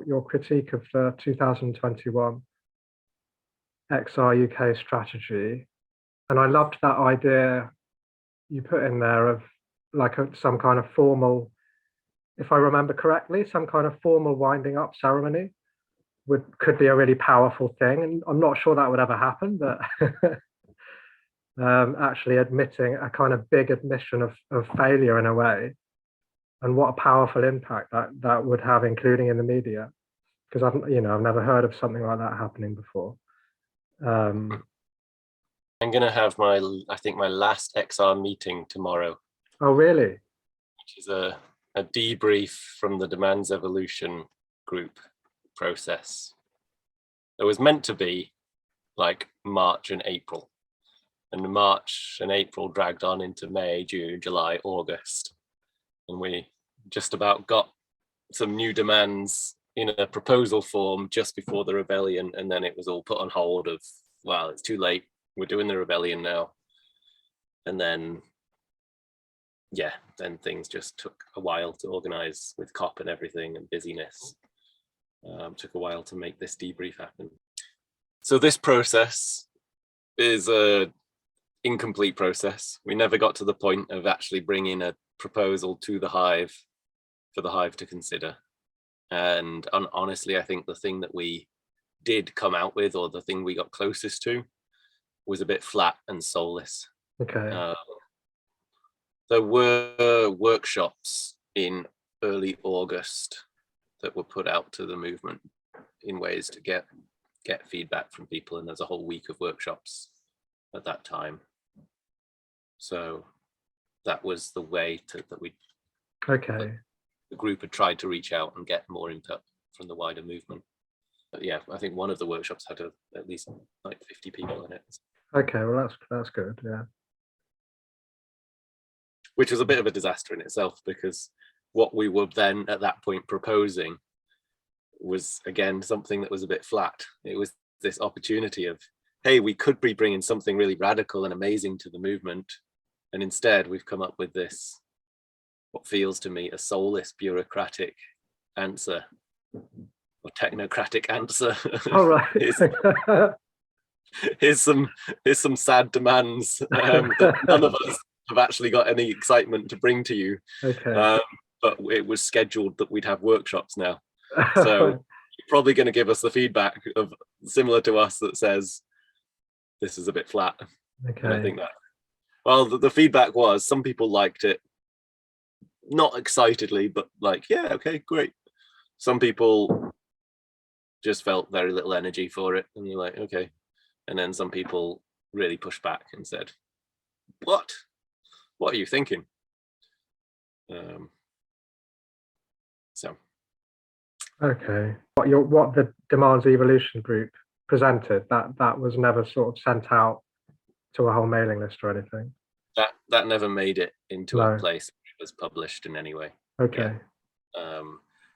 Your critique of the 2021 XRUK strategy, and I loved that idea you put in there of like some kind of formal, if I remember correctly, some kind of formal winding up ceremony could be a really powerful thing. And I'm not sure that would ever happen, but actually admitting a kind of big admission of failure in a way, and what a powerful impact that would have, including in the media, because I've never heard of something like that happening before. I'm going to have my last XR meeting tomorrow. Oh, really? Which is a debrief from the demands evolution group process. It was meant to be like March and April, and March and April dragged on into May, June, July, August, and we just about got some new demands in a proposal form just before the rebellion, and then it was all put on hold of, well, it's too late, we're doing the rebellion now. And then things just took a while to organize with COP and everything, and busyness. Took a while to make this debrief happen. So this process is a incomplete process. We never got to the point of actually bringing a proposal to the Hive for the Hive to consider. And honestly, I think the thing that we did come out with, or the thing we got closest to, was a bit flat and soulless. Okay. There were workshops in early August that were put out to the movement in ways to get feedback from people, and there's a whole week of workshops at that time. So that was the way that we. Okay. The group had tried to reach out and get more input from the wider movement. But yeah, I think one of the workshops had at least like 50 people in it. Okay, well that's good, yeah. Which was a bit of a disaster in itself, because what we were then at that point proposing was, again, something that was a bit flat. It was this opportunity of, hey, we could be bringing something really radical and amazing to the movement, and instead we've come up with this, what feels to me a soulless bureaucratic answer, or technocratic answer. All right. here's some sad demands that none of us have actually got any excitement to bring to you. Okay. But it was scheduled that we'd have workshops now. So you're probably going to give us the feedback of similar to us that says this is a bit flat. Okay. And I think that, well, the feedback was some people liked it, not excitedly, but like, yeah, okay, great. Some people just felt very little energy for it, and you're like, okay. And then some people really pushed back and said, what are you thinking? So. Okay. What the Demands Evolution group presented, that was never sort of sent out to a whole mailing list or anything? That never made it into a place where it was published in any way. Okay. Yeah.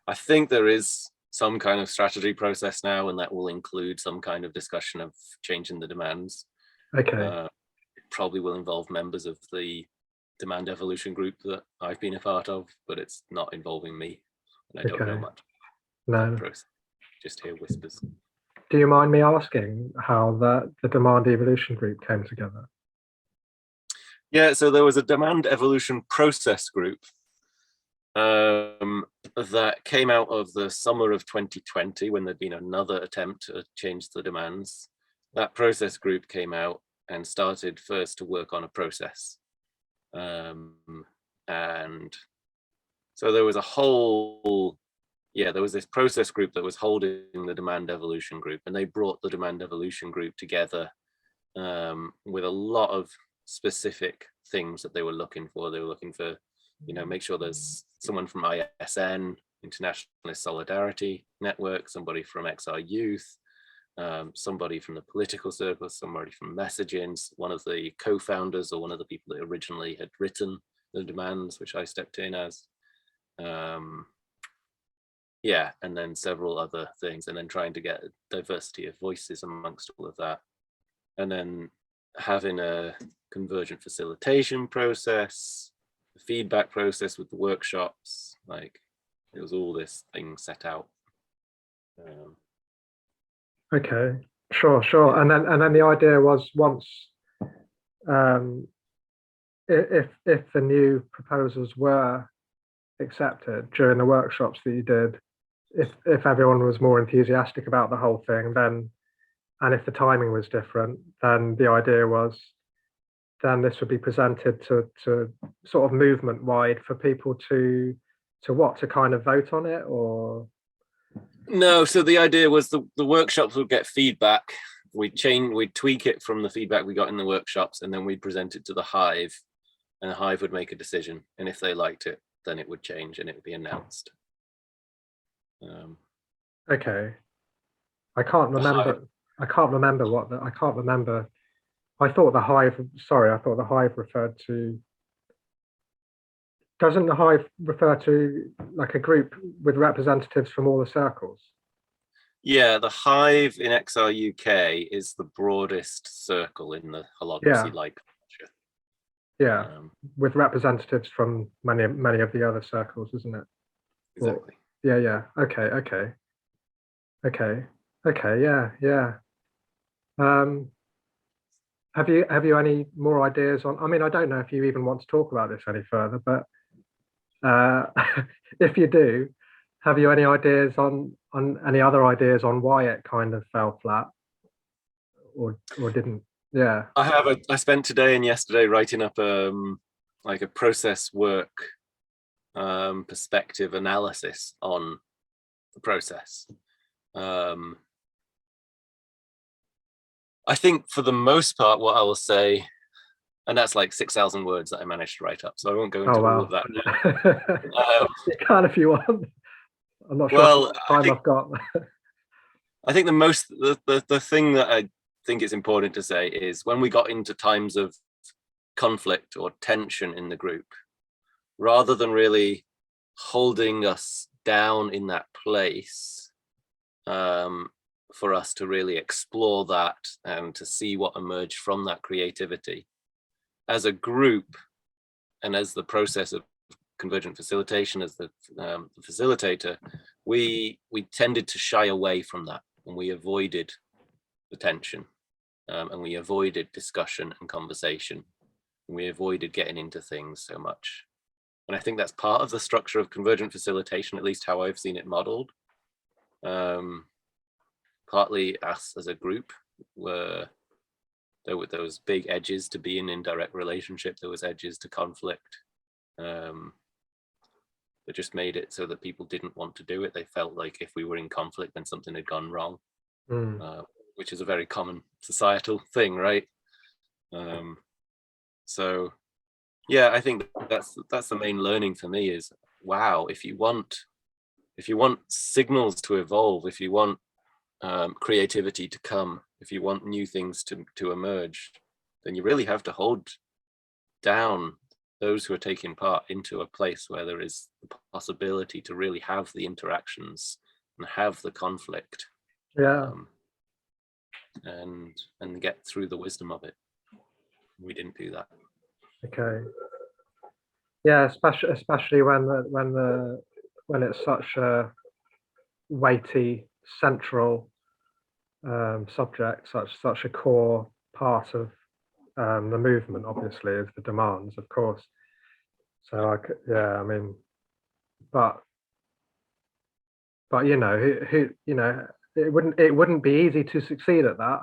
I think there is some kind of strategy process now, and that will include some kind of discussion of changing the demands. Okay. It probably will involve members of the demand evolution group that I've been a part of, but it's not involving me, and I don't know much about that process. Just hear whispers. Do you mind me asking how the demand evolution group came together? Yeah, so there was a demand evolution process group that came out of the summer of 2020, when there'd been another attempt to change the demands. That process group came out and started first to work on a process. And so there was there was this process group that was holding the demand evolution group, and they brought the demand evolution group together with a lot of specific things that they were looking for. They were looking for, make sure there's someone from ISN, Internationalist Solidarity Network, somebody from XR Youth, somebody from the political circle, somebody from messaging, one of the co-founders or one of the people that originally had written the demands, which I stepped in as. And then several other things, and then trying to get a diversity of voices amongst all of that. And then having a convergent facilitation process, the feedback process with the workshops, like it was all this thing set out. Okay, sure. And then the idea was once um, if the new proposals were accepted during the workshops that you did, if everyone was more enthusiastic about the whole thing, then and if the timing was different, then the idea was then this would be presented to sort of movement wide for people to kind of vote on it, or no. So the idea was the workshops would get feedback. We'd tweak it from the feedback we got in the workshops, and then we'd present it to the hive, and the hive would make a decision. And if they liked it, then it would change and it would be announced. Okay, I can't remember. I can't remember what the. I can't remember. I thought the hive. Sorry, I thought the hive referred to. Doesn't the hive refer to like a group with representatives from all the circles? Yeah, the hive in XRUK is the broadest circle in the holacracy-like culture. Yeah, with representatives from many of the other circles, isn't it? Exactly. Or, yeah. Okay. Yeah. Have you any more ideas on? I mean, I don't know if you even want to talk about this any further, but if you do, have you any ideas on any other ideas on why it kind of fell flat or didn't? Yeah. I spent today and yesterday writing up like a process work perspective analysis on the process. I think for the most part, what I will say, and that's like 6,000 words that I managed to write up, so I won't go into all of that. You can if you want. I'm not sure well, how much time I've got. I think the thing that I think is important to say is when we got into times of conflict or tension in the group, rather than really holding us down in that place, for us to really explore that and to see what emerged from that creativity as a group, and as the process of convergent facilitation, as the facilitator, we tended to shy away from that, and we avoided the tension, and we avoided discussion and conversation, and we avoided getting into things so much. And I think that's part of the structure of convergent facilitation, at least how I've seen it modeled. Partly us as a group, where there was big edges to being in direct relationship, there was edges to conflict, that just made it so that people didn't want to do it. They felt like if we were in conflict, then something had gone wrong, which is a very common societal thing, right? So yeah, I think that's the main learning for me is, wow, if you want signals to evolve, if you want creativity to come, if you want new things to emerge, then you really have to hold down those who are taking part into a place where there is the possibility to really have the interactions and have the conflict, and get through the wisdom of it. We didn't do that. Okay. Yeah, especially when it's such a weighty central subject, such a core part of the movement, obviously, is the demands, of course. So I mean, but you know, who you know, it wouldn't be easy to succeed at that.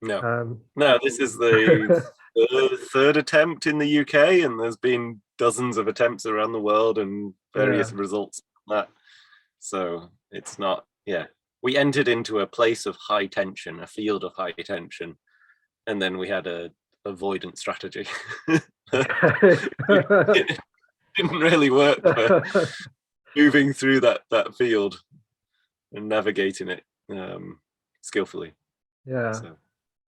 No, no, this is the third attempt in the UK, and there's been dozens of attempts around the world and various results from that. So it's not, we entered into a place of high tension, a field of high tension, and then we had a avoidance strategy. It didn't really work for moving through that field and navigating it skillfully. Yeah. So.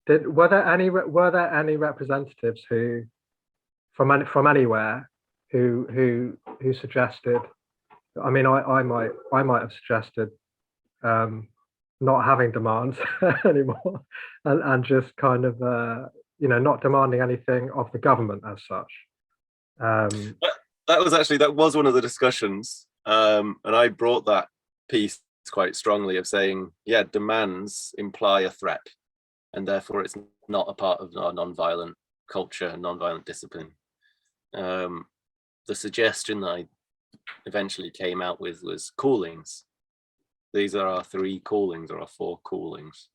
Were there any representatives who from anywhere who suggested? I mean, I might have suggested not having demands anymore, and just kind of not demanding anything of the government as such. That was one of the discussions, and I brought that piece quite strongly of saying, yeah, demands imply a threat, and therefore it's not a part of our non-violent culture, non-violent discipline. The suggestion that I eventually came out with was callings. These are our 3 callings, or our 4 callings.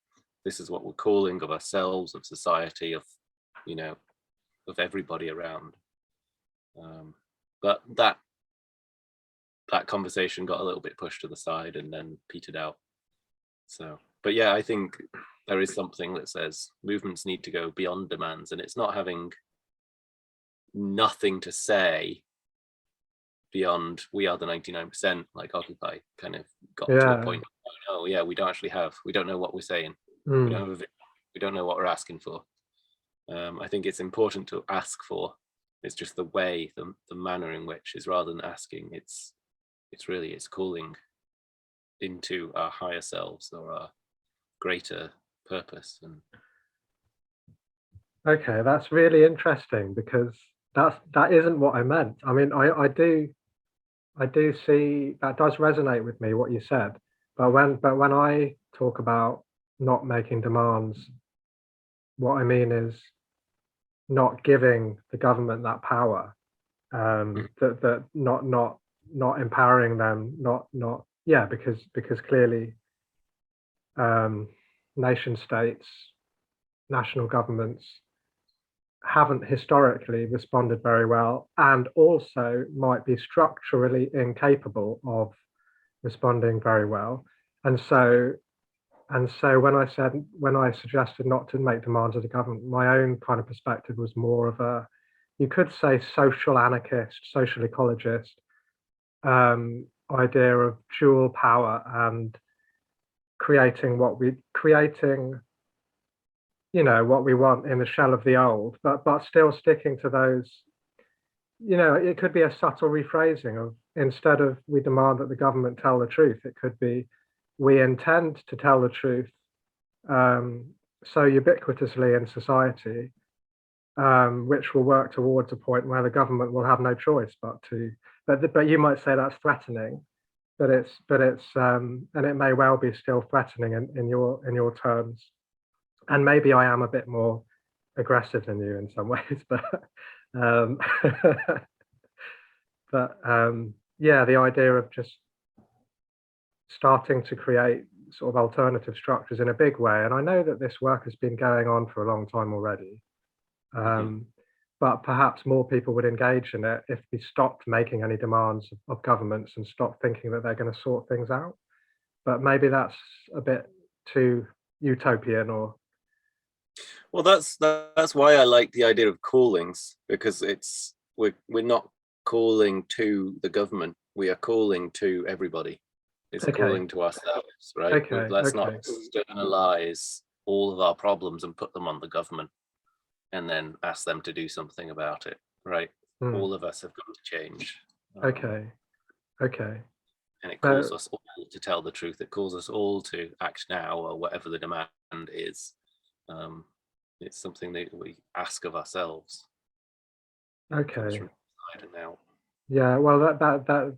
This is what we're calling of ourselves, of society, of, you know, of everybody around. But that conversation got a little bit pushed to the side and then petered out. So, but yeah, I think there is something that says movements need to go beyond demands, and it's not having nothing to say beyond we are the 99%, like Occupy kind of got to a point. Oh yeah, we don't know what we're saying. We don't know what we're asking for. I think it's important to ask for. It's just the way, the manner in which is, rather than asking, it's calling into our higher selves or our greater purpose. And okay, that's really interesting, because that isn't what I meant. I mean, I do see that does resonate with me, what you said, but when I talk about not making demands, what I mean is not giving the government that power, that not empowering them, because clearly nation states, national governments haven't historically responded very well, and also might be structurally incapable of responding very well. And so when I suggested not to make demands of the government, my own kind of perspective was more of a, you could say, social anarchist, social ecologist idea of dual power, and creating what we want in the shell of the old, but still sticking to those. It could be a subtle rephrasing of, instead of we demand that the government tell the truth, it could be we intend to tell the truth so ubiquitously in society, which will work towards a point where the government will have no choice but to. But you might say that's threatening, but it's and it may well be still threatening in your terms. And maybe I am a bit more aggressive than you in some ways, but yeah, the idea of just starting to create sort of alternative structures in a big way. And I know that this work has been going on for a long time already, but perhaps more people would engage in it if we stopped making any demands of governments and stopped thinking that they're going to sort things out. But maybe that's a bit too utopian, or. Well, that's why I like the idea of callings, because we're not calling to the government, we are calling to everybody. It's calling to ourselves, right? Let's not externalize all of our problems and put them on the government and then ask them to do something about it, right? All of us have got to change. Okay. And it calls us all to tell the truth. It calls us all to act now, or whatever the demand is. It's something that we ask of ourselves. Okay. Now. Yeah, well, that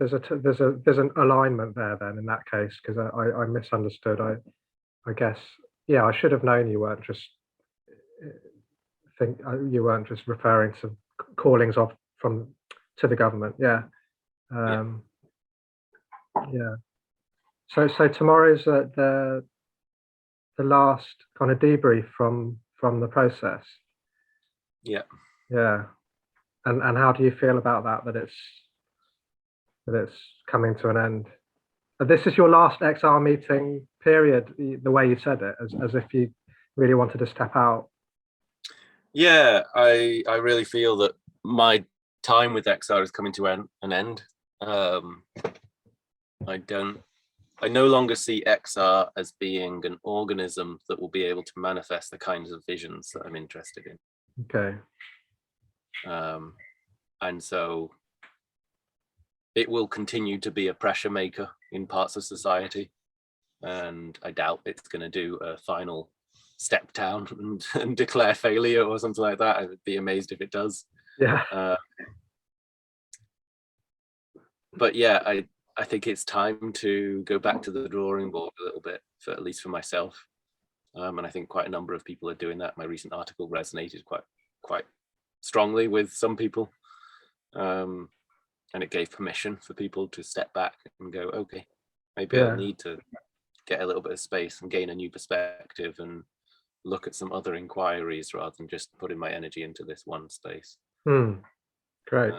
there's an alignment there then in that case, because I misunderstood. I guess, yeah, I should have known you weren't just referring to callings to the government. Yeah. Yeah. So tomorrow's the last kind of debrief from the process. Yeah. And how do you feel about that it's coming to an end? This is your last XR meeting period, the way you said it, as if you really wanted to step out. Yeah, I really feel that my time with XR is coming to an end. I no longer see XR as being an organism that will be able to manifest the kinds of visions that I'm interested in. Okay. And so it will continue to be a pressure maker in parts of society. And I doubt it's going to do a final step down and declare failure or something like that. I would be amazed if it does. Yeah. But yeah, I think it's time to go back to the drawing board a little bit, at least for myself. And I think quite a number of people are doing that. My recent article resonated quite strongly with some people. And it gave permission for people to step back and go, okay, maybe I need to get a little bit of space and gain a new perspective and look at some other inquiries rather than just putting my energy into this one space. Great.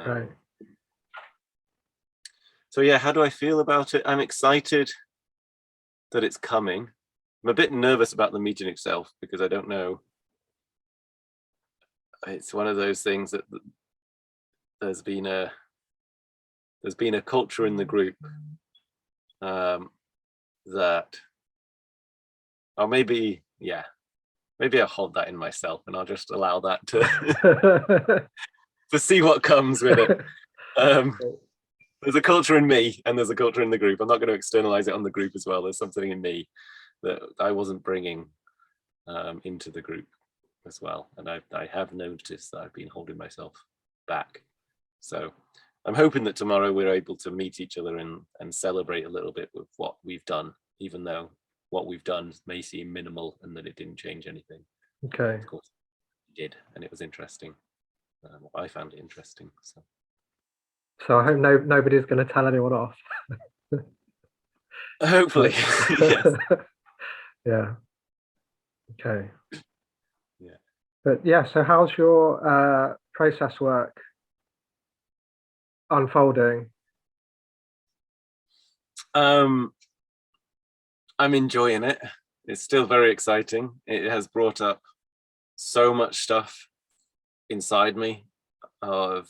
So yeah, how do I feel about it? I'm excited that it's coming. I'm a bit nervous about the meeting itself because I don't know. It's one of those things that there's been a culture in the group that, or maybe I'll hold that in myself and I'll just allow that to to see what comes with it. There's a culture in me and there's a culture in the group. I'm not going to externalize it on the group as well. There's something in me that I wasn't bringing into the group as well. And I have noticed that I've been holding myself back. So I'm hoping that tomorrow we're able to meet each other and celebrate a little bit with what we've done, even though what we've done may seem minimal and that it didn't change anything. Okay. Of course it did, and it was interesting. I found it interesting. So I hope nobody's going to tell anyone off. Hopefully. Yes. Yeah. Okay. Yeah. But yeah, so how's your process work unfolding? I'm enjoying it. It's still very exciting. It has brought up so much stuff inside me of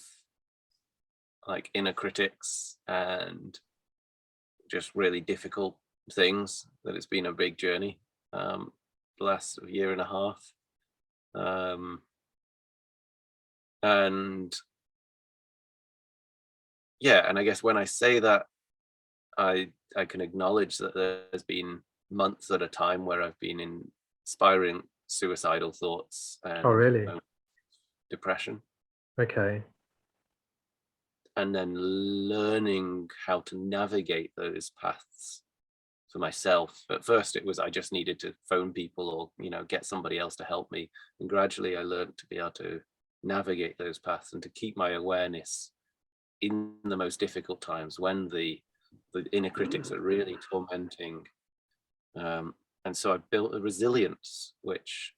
like inner critics and just really difficult things, that it's been a big journey the last year and a half. And yeah, and I guess when I say that, I can acknowledge that there's been months at a time where I've been in inspiring suicidal thoughts and Oh, really? Depression. Okay. And then learning how to navigate those paths for myself. At first it was I just needed to phone people or get somebody else to help me, and gradually I learned to be able to navigate those paths and to keep my awareness in the most difficult times when the inner critics are really tormenting. And so I built a resilience, which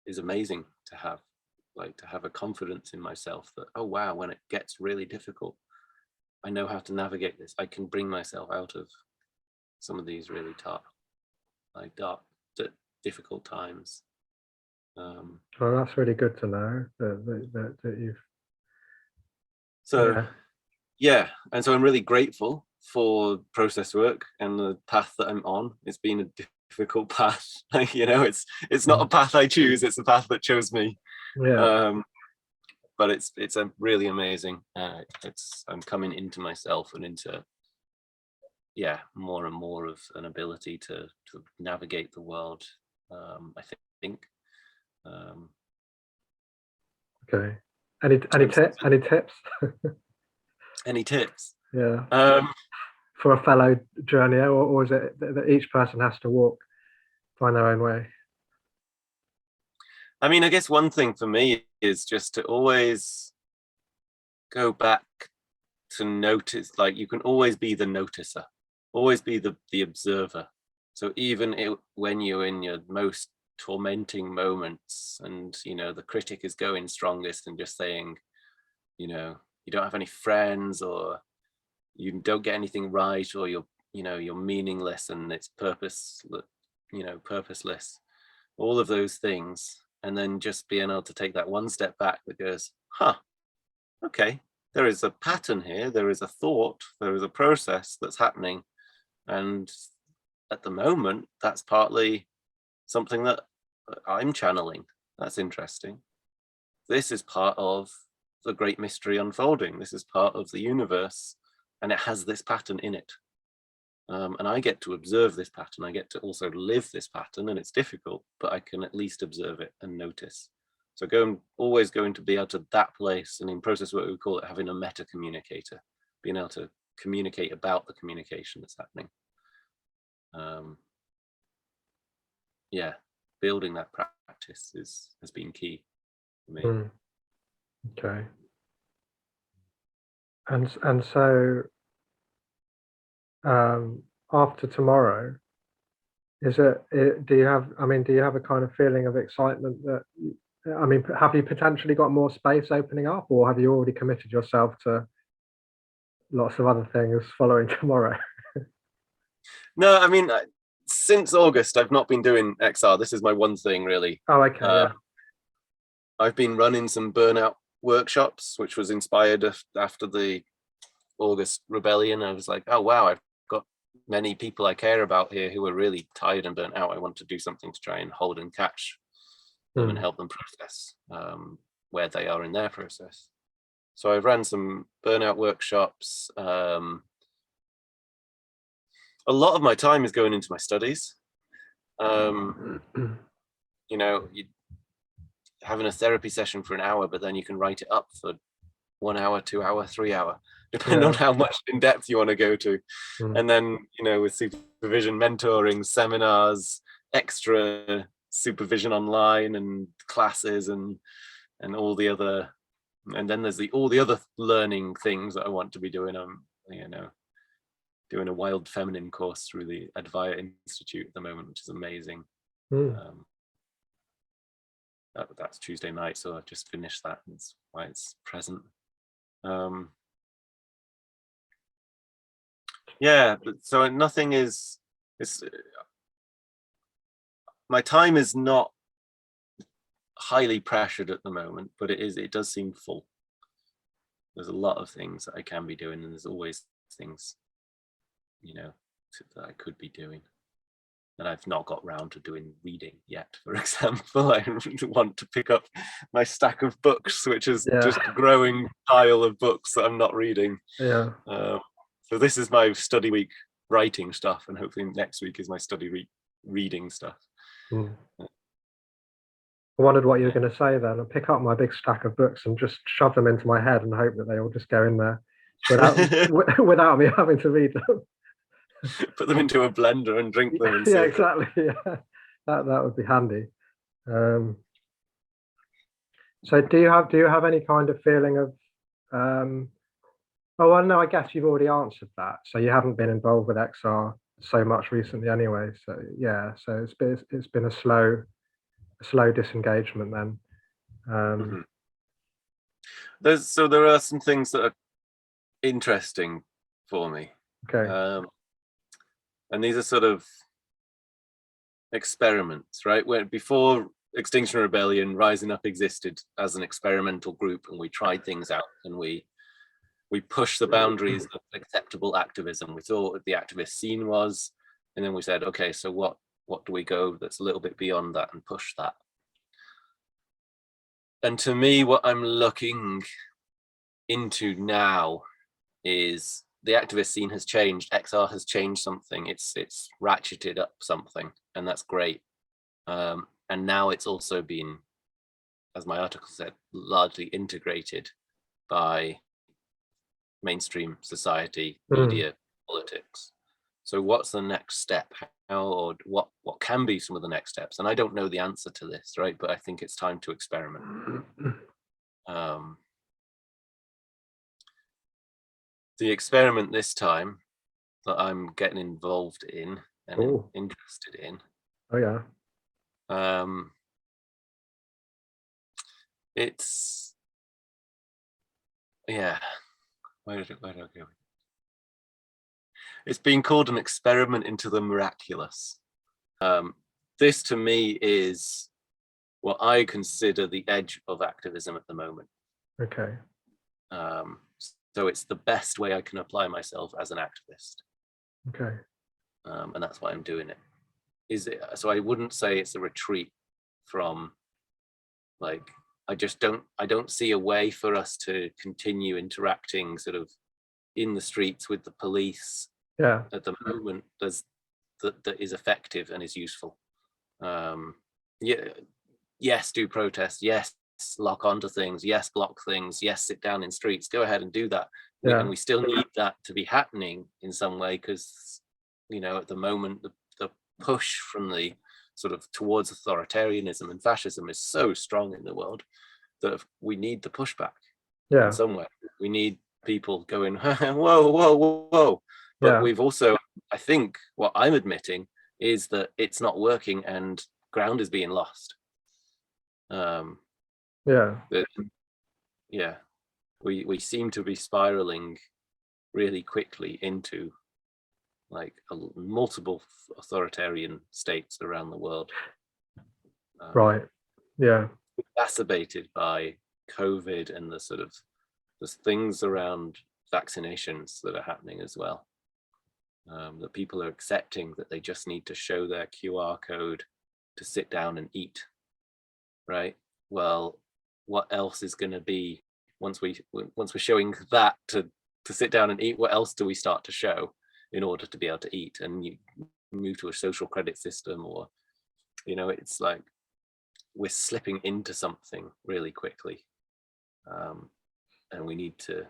is amazing to have, like to have a confidence in myself that, oh wow, when it gets really difficult, I know how to navigate this. I can bring myself out of some of these really dark, difficult times. Well, that's really good to know that you've. So yeah, and so I'm really grateful for process work and the path that I'm on. It's been a difficult path. It's not a path I choose, it's a path that chose me. Yeah. But it's a really amazing. I'm coming into myself and into more and more of an ability to navigate the world. I think. Okay. Any tips? Any tips? Yeah. For a fellow journeyer, or is it that each person has to find their own way? I mean, I guess one thing for me is just to always go back to notice, like you can always be the noticer, always be the observer. So even when you're in your most tormenting moments and, the critic is going strongest and just saying, you don't have any friends, or you don't get anything right, or you're meaningless and it's purposeless, all of those things. And then just being able to take that one step back that goes, okay, there is a pattern here, there is a thought, there is a process that's happening. And at the moment, that's partly something that I'm channeling. That's interesting. This is part of the great mystery unfolding. This is part of the universe, and it has this pattern in it. And I get to observe this pattern. I get to also live this pattern, and it's difficult, but I can at least observe it and notice. So always going to be out of that place, and in process work we call it having a meta communicator, being able to communicate about the communication that's happening. Yeah, building that practice has been key for me. Okay. And so after tomorrow, do you have a kind of feeling of excitement that, I mean, have you potentially got more space opening up, or have you already committed yourself to lots of other things following tomorrow? No, I mean, since August, I've not been doing XR. This is my one thing, really. Oh, okay, yeah. I've been running some burnout workshops, which was inspired after the August rebellion. I was like, oh, wow, I've got many people I care about here who are really tired and burnt out. I want to do something to try and hold and catch them and help them process where they are in their process. So I've ran some burnout workshops. A lot of my time is going into my studies. You know, having a therapy session for an hour, but then you can write it up for 1 hour, 2 hour, 3 hour, depending on how much in depth you want to go to. And then, you know, with supervision, mentoring, seminars, extra supervision online and classes and all the other, and then there's all the other learning things that I want to be doing. I'm, you know, doing a wild feminine course through the Advaya Institute at the moment, which is amazing. That's Tuesday night, so I've just finished that. That's why it's present. Yeah, so nothing is. My time is not highly pressured at the moment, but it does seem full. There's a lot of things that I can be doing, and there's always things, you know, that I could be doing. And I've not got round to doing reading yet, for example. I want to pick up my stack of books, which is just a growing pile of books that I'm not reading. Yeah. So this is my study week writing stuff, and hopefully next week is my study week reading stuff. I wondered what you were going to say then. I'll pick up my big stack of books and just shove them into my head and hope that they all just go in there without me having to read them. Put them into a blender and drink them. And yeah, exactly. Yeah, that would be handy. So do you have any kind of feeling of? Oh well, no, I guess you've already answered that. So you haven't been involved with XR so much recently, anyway. So yeah, so it's been a slow disengagement then. There are some things that are interesting for me. Okay. And these are sort of experiments, right? Where before Extinction Rebellion, Rising Up existed as an experimental group, and we tried things out, and we pushed the boundaries of acceptable activism. We thought what the activist scene was, and then we said, okay, so what do we go that's a little bit beyond that and push that? And to me, what I'm looking into now is the activist scene has changed. XR has changed something. It's ratcheted up something, and that's great. And now it's also been, as my article said, largely integrated by mainstream society, media, politics. So what's the next step? Or what can be some of the next steps? And I don't know the answer to this, right? But I think it's time to experiment. The experiment this time that I'm getting involved in and interested in. Oh yeah. It's where do I go? It's been called an experiment into the miraculous. This to me is what I consider the edge of activism at the moment. Okay. So it's the best way I can apply myself as an activist. Okay. And that's why I'm doing it. So I wouldn't say it's a retreat from, like, I don't see a way for us to continue interacting sort of in the streets with the police at the moment that is effective and is useful. Yes, do protest. Yes, lock onto things, yes, block things, yes, sit down in streets, go ahead and do that. Yeah. And we still need that to be happening in some way, because, you know, at the moment, the push from the sort of towards authoritarianism and fascism is so strong in the world that we need the pushback Yeah. in some way. We need people going, whoa, whoa, whoa, whoa. But Yeah. we've also, I think what I'm admitting is that it's not working and ground is being lost. Yeah. Yeah, we seem to be spiraling really quickly into like multiple authoritarian states around the world. Right. Yeah. Exacerbated by COVID and the sort of the things around vaccinations that are happening as well. That people are accepting that they just need to show their QR code to sit down and eat, right? Well, what else is going to be once we're showing that to sit down and eat? What else do we start to show in order to be able to eat? And you move to a social credit system, or, you know, it's like we're slipping into something really quickly, and we need to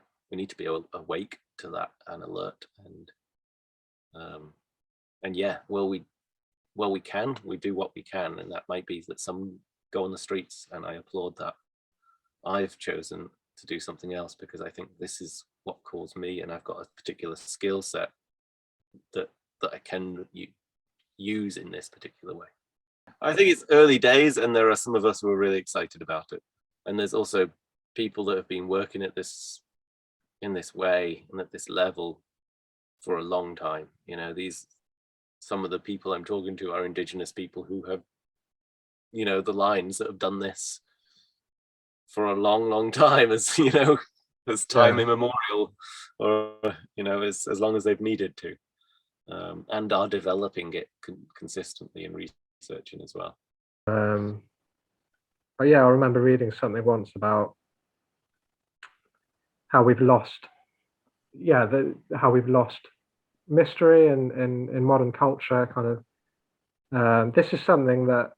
be awake to that and alert. And yeah, we do what we can, and that might be that some go on the streets, and I applaud that. I've chosen to do something else because I think this is what calls me, and I've got a particular skill set that I can use in this particular way. I think it's early days, and there are some of us who are really excited about it, and there's also people that have been working at this in this way and at this level for a long time. You know, some of the people I'm talking to are Indigenous people who have, you know, the lines that have done this for a long, long time, as, you know, as time immemorial, or, you know, as long as they've needed to, and are developing it consistently and researching as well. But yeah, I remember reading something once about how we've lost, how we've lost mystery in modern culture, kind of. This is something that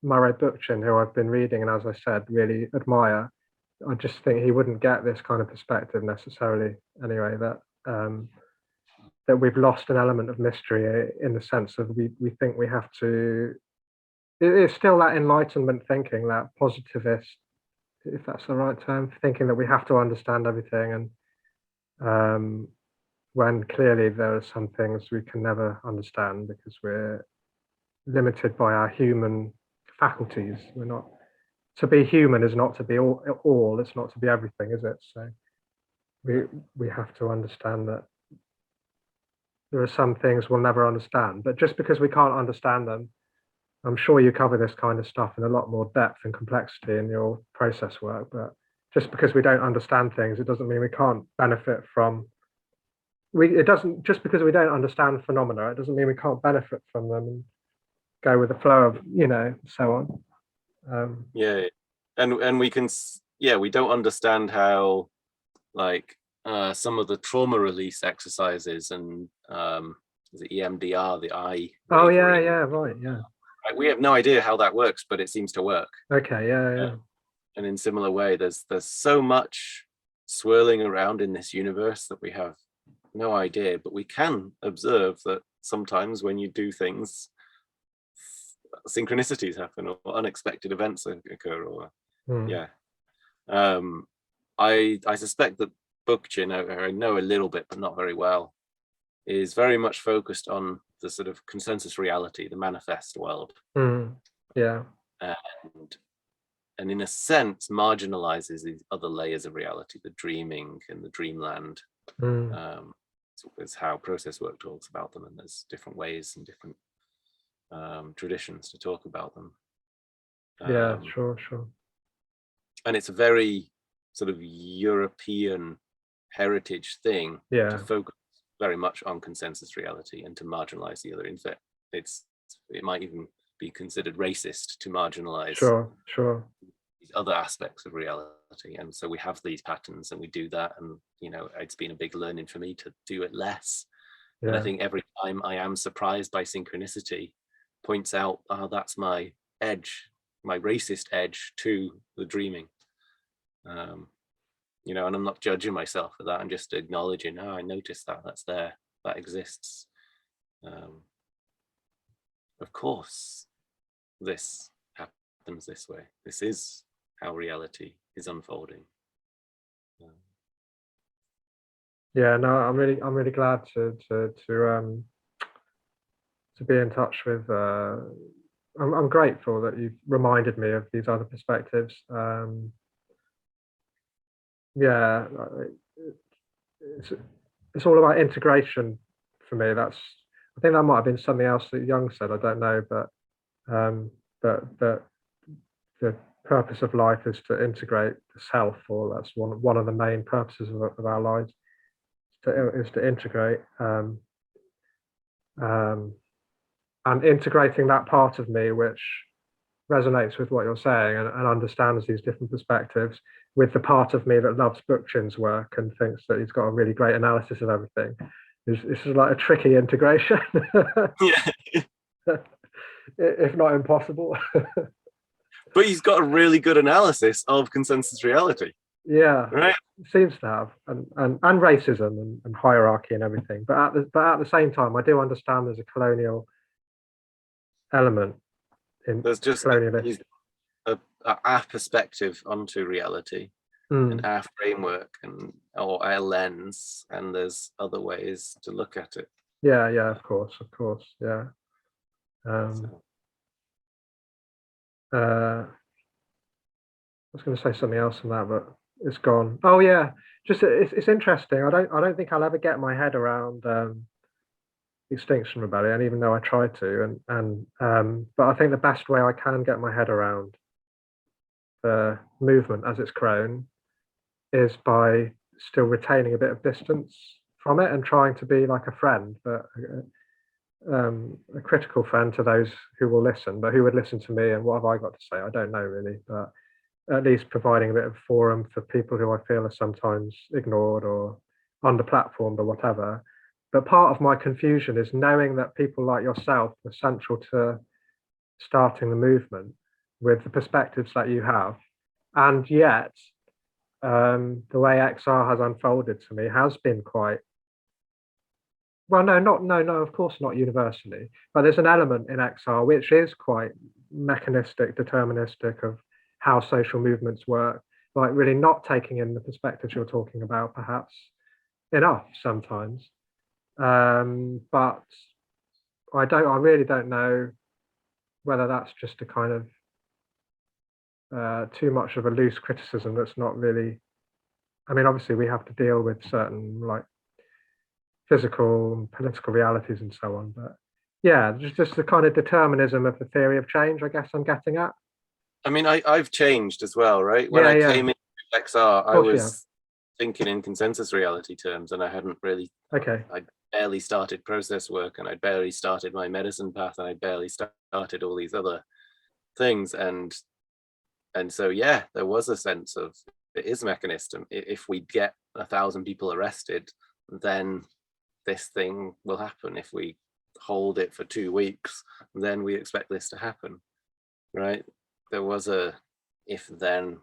Murray Bookchin, who I've been reading and, as I said, really admire. I just think he wouldn't get this kind of perspective necessarily anyway, that we've lost an element of mystery, in the sense of we think we have to, it's still that Enlightenment thinking, that positivist, if that's the right term, thinking that we have to understand everything, and when clearly there are some things we can never understand because we're limited by our human faculties. We're not, to be human is not to be all, it's not to be everything, is it? So we have to understand that there are some things we'll never understand, but just because we can't understand them, I'm sure you cover this kind of stuff in a lot more depth and complexity in your process work, but just because we don't understand things, it doesn't mean we can't benefit from, just because we don't understand phenomena, it doesn't mean we can't benefit from them and go with the flow of, you know, so on. And we can, we don't understand how, like, some of the trauma release exercises and the EMDR, the eye. Oh yeah, right, yeah. Right, we have no idea how that works, but it seems to work. Okay, yeah. And in similar way, there's so much swirling around in this universe that we have no idea, but we can observe that sometimes when you do things, synchronicities happen or unexpected events occur, or I suspect that Bookchin, I know a little bit but not very well, is very much focused on the sort of consensus reality, the manifest world. Yeah. And in a sense marginalizes these other layers of reality, the dreaming and the dreamland. Is how process work talks about them, and there's different ways and different traditions to talk about them. Sure. And it's a very sort of European heritage thing to focus very much on consensus reality and to marginalize the other. In fact, it might even be considered racist to marginalize these other aspects of reality. And so we have these patterns and we do that, and, you know, it's been a big learning for me to do it less. And I think every time I am surprised by synchronicity, points out, oh, that's my edge, my racist edge to the dreaming. You know, and I'm not judging myself for that. I'm just acknowledging, oh, I noticed that, that's there, that exists. Of course, this happens this way. This is how reality is unfolding. Yeah, no, I'm really glad to be in touch with. I'm grateful that you've reminded me of these other perspectives. Yeah, it's all about integration for me. I think that might have been something else that Jung said. I don't know, but that the purpose of life is to integrate the self, or that's one of the main purposes of our lives. Is to integrate, and integrating that part of me which resonates with what you're saying and understands these different perspectives with the part of me that loves Bookchin's work and thinks that he's got a really great analysis of everything. This is like a tricky integration. Yeah. If not impossible. But he's got a really good analysis of consensus reality. Yeah, right. Seems to have, and racism and hierarchy and everything. But at the same time, I do understand there's a colonial element in there's just colonialist. our perspective onto reality and our framework or our lens, and there's other ways to look at it. Yeah, of course, yeah. I was going to say something else on that, but it's gone. Oh yeah, just it's interesting. I don't think I'll ever get my head around Extinction Rebellion, even though I try to. But I think the best way I can get my head around the movement as it's grown is by still retaining a bit of distance from it and trying to be like a friend, but a critical friend to those who will listen, but who would listen to me and what have I got to say? I don't know really, but at least providing a bit of forum for people who I feel are sometimes ignored or under-platformed or whatever. But part of my confusion is knowing that people like yourself were central to starting the movement with the perspectives that you have. And yet, the way XR has unfolded to me has been quite, well, no, of course not universally, but there's an element in XR which is quite mechanistic, deterministic of how social movements work, like really not taking in the perspectives you're talking about perhaps enough sometimes. But I really don't know whether that's just a kind of too much of a loose criticism that's not really, I mean, obviously we have to deal with certain like physical and political realities and so on, but yeah, just the kind of determinism of the theory of change, I guess I'm getting at. I mean, I've changed as well, right? When I came into XR, I was thinking in consensus reality terms, and I hadn't really. I barely started process work, and I barely started my medicine path, and I barely started all these other things, and so yeah, there was a sense of it is mechanism. If we get 1,000 people arrested, then this thing will happen. If we hold it for 2 weeks, then we expect this to happen, right? There was a if-then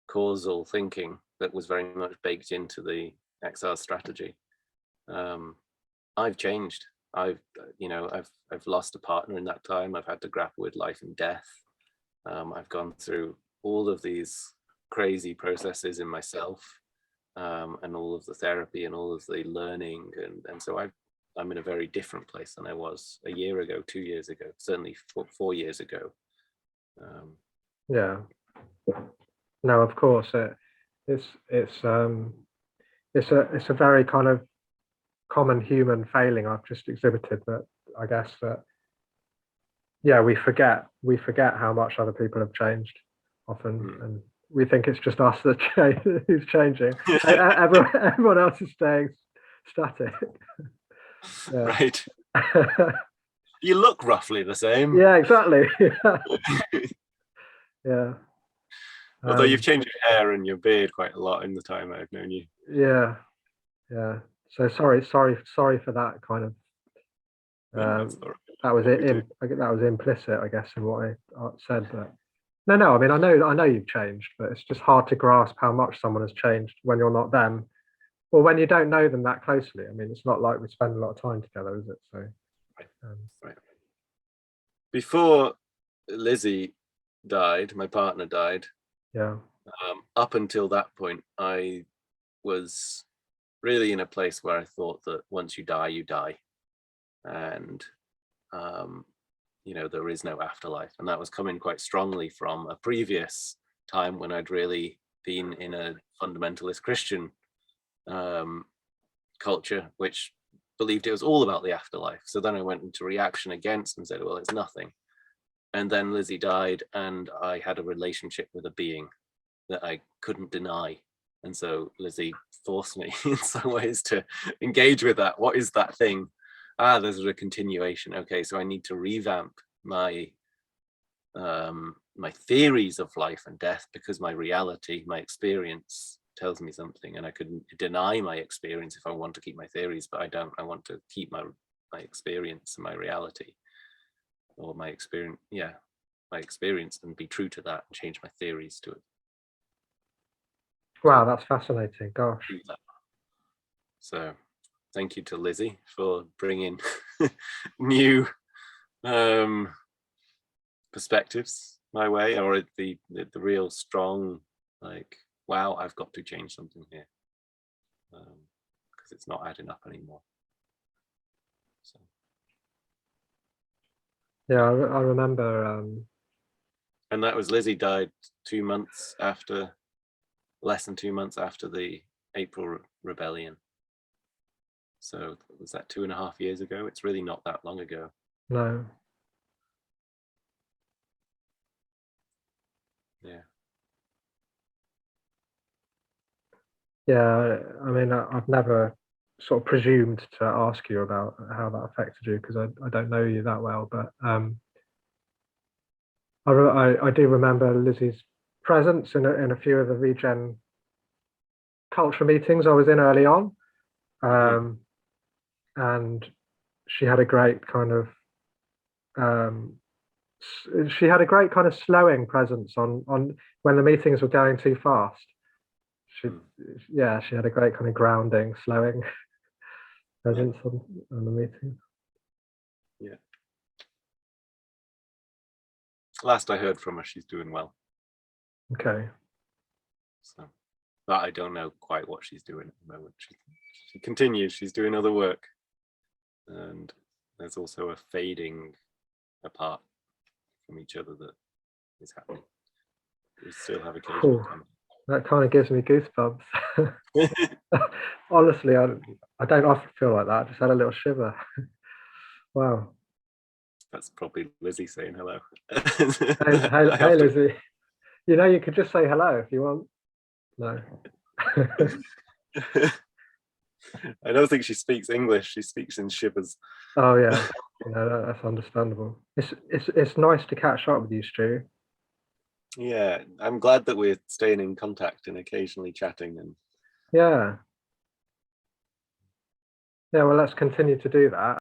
causal thinking that was very much baked into the XR strategy. I've changed. I've lost a partner in that time. I've had to grapple with life and death. I've gone through all of these crazy processes in myself, and all of the therapy and all of the learning, and so I'm in a very different place than I was a year ago, 2 years ago, certainly 4 years ago. Yeah, no, of course, it's a very kind of common human failing I've just exhibited, that I guess that we forget how much other people have changed often, and we think it's just us that who's changing. Everyone else is staying static. Right. You look roughly the same. Yeah, exactly. Yeah. Although you've changed your hair and your beard quite a lot in the time I've known you. Yeah. So sorry for that kind of. That was implicit, I guess, in what I said. But No. I mean, I know you've changed, but it's just hard to grasp how much someone has changed when you're not them, or when you don't know them that closely. I mean, it's not like we spend a lot of time together, is it? So, Right. um, Right. Before Lizzie died, my partner died. yeah, Up until that point, I was really in a place where I thought that once you die, and there is no afterlife, and that was coming quite strongly from a previous time when I'd really been in a fundamentalist Christian culture, which believed it was all about the afterlife. So then I went into reaction against and said, well, it's nothing. And then Lizzie died, and I had a relationship with a being that I couldn't deny. And so Lizzie forced me in some ways to engage with that. What is that thing? There's a continuation. Okay, so I need to revamp my my theories of life and death, because my reality, my experience tells me something, and I couldn't deny my experience if I want to keep my theories, but I don't. I want to keep my experience and my reality, or my experience, my experience, and be true to that and change my theories to it. wow, that's fascinating. Gosh, so thank you to Lizzie for bringing new perspectives my way, or the real strong, like, wow, I've got to change something here, because it's not adding up anymore. So yeah, I remember. and that was Lizzie died less than 2 months after the April rebellion. So was that 2.5 years ago? It's really not that long ago. No. Yeah. Yeah, I mean, I've never sort of presumed to ask you about how that affected you, because I don't know you that well, but I do remember Lizzie's presence in a few of the regen culture meetings I was in early on, and she had a great kind of she had a great kind of slowing presence on when the meetings were going too fast. She she had a great kind of grounding, slowing presence on the meeting. Yeah. Last I heard from her, she's doing well. Okay. So, but I don't know quite what she's doing at the moment. She continues. She's doing other work, and there's also a fading apart from each other that is happening. We still have occasional contact. That kind of gives me goosebumps. Honestly, I don't often feel like that. I just had a little shiver. Wow. That's probably Lizzie saying hello. Hey, Lizzie. You know, you could just say hello if you want. No. I don't think she speaks English. She speaks in shivers. Oh yeah, that's understandable. It's nice to catch up with you, Stu. Yeah, I'm glad that we're staying in contact and occasionally chatting. And yeah, well, let's continue to do that.